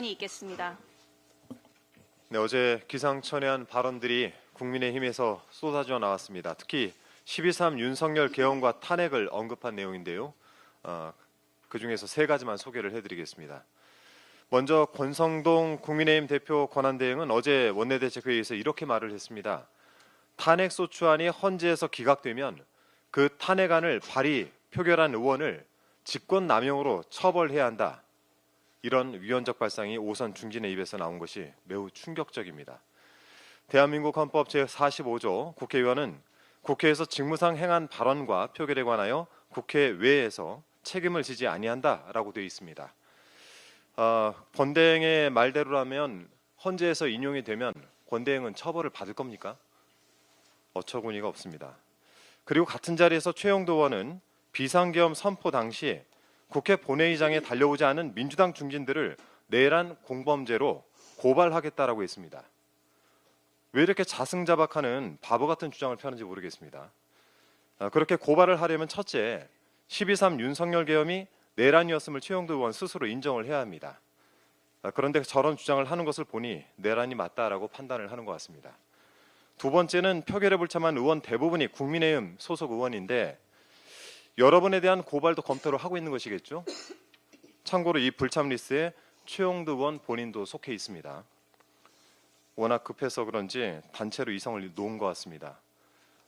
발언이 있겠습니다. 네, 어제 기상천외한 발언들이 국민의힘에서 쏟아져 나왔습니다. 특히 12.3 윤석열 개헌과 탄핵을 언급한 내용인데요. 그중에서 세 가지만 소개를 해드리겠습니다. 먼저 권성동 국민의힘 대표 권한대행은 어제 원내대책회의에서 이렇게 말을 했습니다. 탄핵소추안이 헌재에서 기각되면 그 탄핵안을 발의, 표결한 의원을 직권남용으로 처벌해야 한다. 이런 위헌적 발상이 오선 중진의 입에서 나온 것이 매우 충격적입니다. 대한민국 헌법 제45조 국회의원은 국회에서 직무상 행한 발언과 표결에 관하여 국회 외에서 책임을 지지 아니한다라고 되어 있습니다. 권대행의 말대로라면 헌재에서 인용이 되면 권대행은 처벌을 받을 겁니까? 어처구니가 없습니다. 그리고 같은 자리에서 최영도 의원은 비상계엄 선포 당시 국회 본회의장에 달려오지 않은 민주당 중진들을 내란 공범죄로 고발하겠다라고 했습니다. 왜 이렇게 자승자박하는 바보 같은 주장을 펴는지 모르겠습니다. 그렇게 고발을 하려면 첫째, 12.3 윤석열 계엄이 내란이었음을 최영도 의원 스스로 인정을 해야 합니다. 그런데 저런 주장을 하는 것을 보니 내란이 맞다라고 판단을 하는 것 같습니다. 두 번째는 표결에 불참한 의원 대부분이 국민의힘 소속 의원인데 여러분에 대한 고발도 검토를 하고 있는 것이겠죠. 참고로 이 불참 리스트에 최영도 의원 본인도 속해 있습니다. 워낙 급해서 그런지 단체로 이성을 놓은 것 같습니다.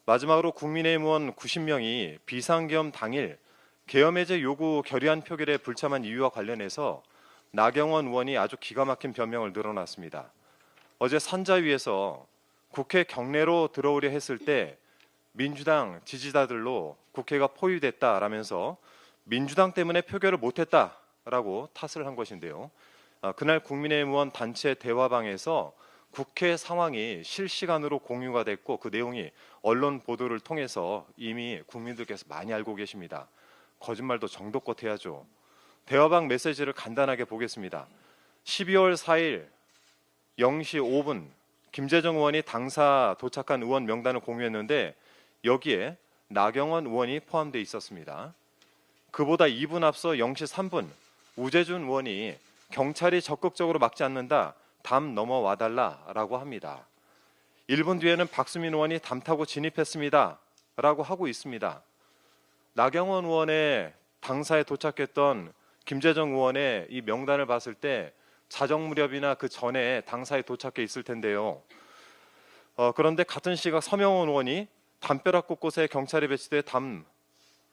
마지막으로 국민의힘 의원 90명이 비상계엄 당일 계엄 해제 요구 결의안 표결에 불참한 이유와 관련해서 나경원 의원이 아주 기가 막힌 변명을 늘어놨습니다. 어제 산자위에서 국회 경내로 들어오려 했을 때 민주당 지지자들로 국회가 포위됐다라면서 민주당 때문에 표결을 못했다라고 탓을 한 것인데요. 그날 국민의힘 의원 단체 대화방에서 국회 상황이 실시간으로 공유가 됐고 그 내용이 언론 보도를 통해서 이미 국민들께서 많이 알고 계십니다. 거짓말도 정도껏 해야죠. 대화방 메시지를 간단하게 보겠습니다. 12월 4일 0시 5분 김재정 의원이 당사 도착한 의원 명단을 공유했는데 여기에 나경원 의원이 포함되어 있었습니다. 그보다 2분 앞서 0시 3분 우재준 의원이 경찰이 적극적으로 막지 않는다. 담 넘어와달라라고 합니다. 1분 뒤에는 박수민 의원이 담 타고 진입했습니다. 라고 하고 있습니다. 나경원 의원의 당사에 도착했던 김재정 의원의 이 명단을 봤을 때 자정 무렵이나 그 전에 당사에 도착해 있을 텐데요. 그런데 같은 시각 서명원 의원이 담벼락 곳곳에 경찰이 배치돼 담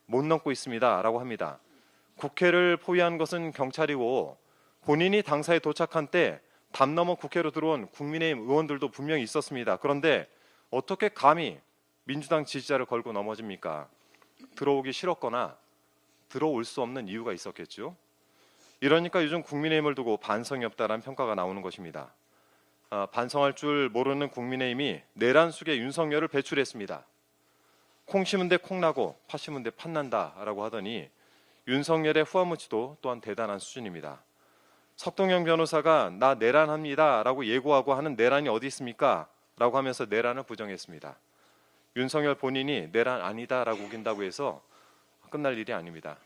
못 넘고 있습니다. 라고 합니다. 국회를 포위한 것은 경찰이고 본인이 당사에 도착한 때 담 넘어 국회로 들어온 국민의힘 의원들도 분명히 있었습니다. 그런데 어떻게 감히 민주당 지지자를 걸고 넘어집니까? 들어오기 싫었거나 들어올 수 없는 이유가 있었겠죠. 이러니까 요즘 국민의힘을 두고 반성이 없다라는 평가가 나오는 것입니다. 반성할 줄 모르는 국민의힘이 내란 속에 윤석열을 배출했습니다. 콩 심은 데 콩 나고 팥 심은 데 팥 난다라고 하더니 윤석열의 후아무치도 또한 대단한 수준입니다. 석동영 변호사가 나 내란합니다라고 예고하고 하는 내란이 어디 있습니까? 라고 하면서 내란을 부정했습니다. 윤석열 본인이 내란 아니다라고 우긴다고 해서 끝날 일이 아닙니다.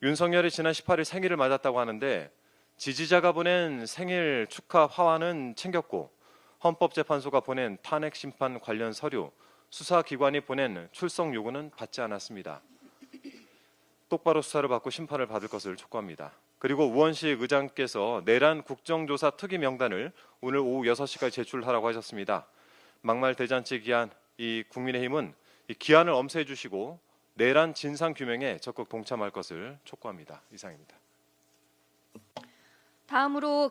윤석열이 지난 18일 생일을 맞았다고 하는데 지지자가 보낸 생일 축하 화환은 챙겼고 헌법재판소가 보낸 탄핵 심판 관련 서류, 수사기관이 보낸 출석 요구는 받지 않았습니다. 똑바로 수사를 받고 심판을 받을 것을 촉구합니다. 그리고 우원식 의장께서 내란 국정조사 특위 명단을 오늘 오후 6시까지 제출하라고 하셨습니다. 막말 대잔치 기한 이 국민의힘은 이 기한을 엄수해 주시고 내란 진상 규명에 적극 동참할 것을 촉구합니다. 이상입니다. 다음으로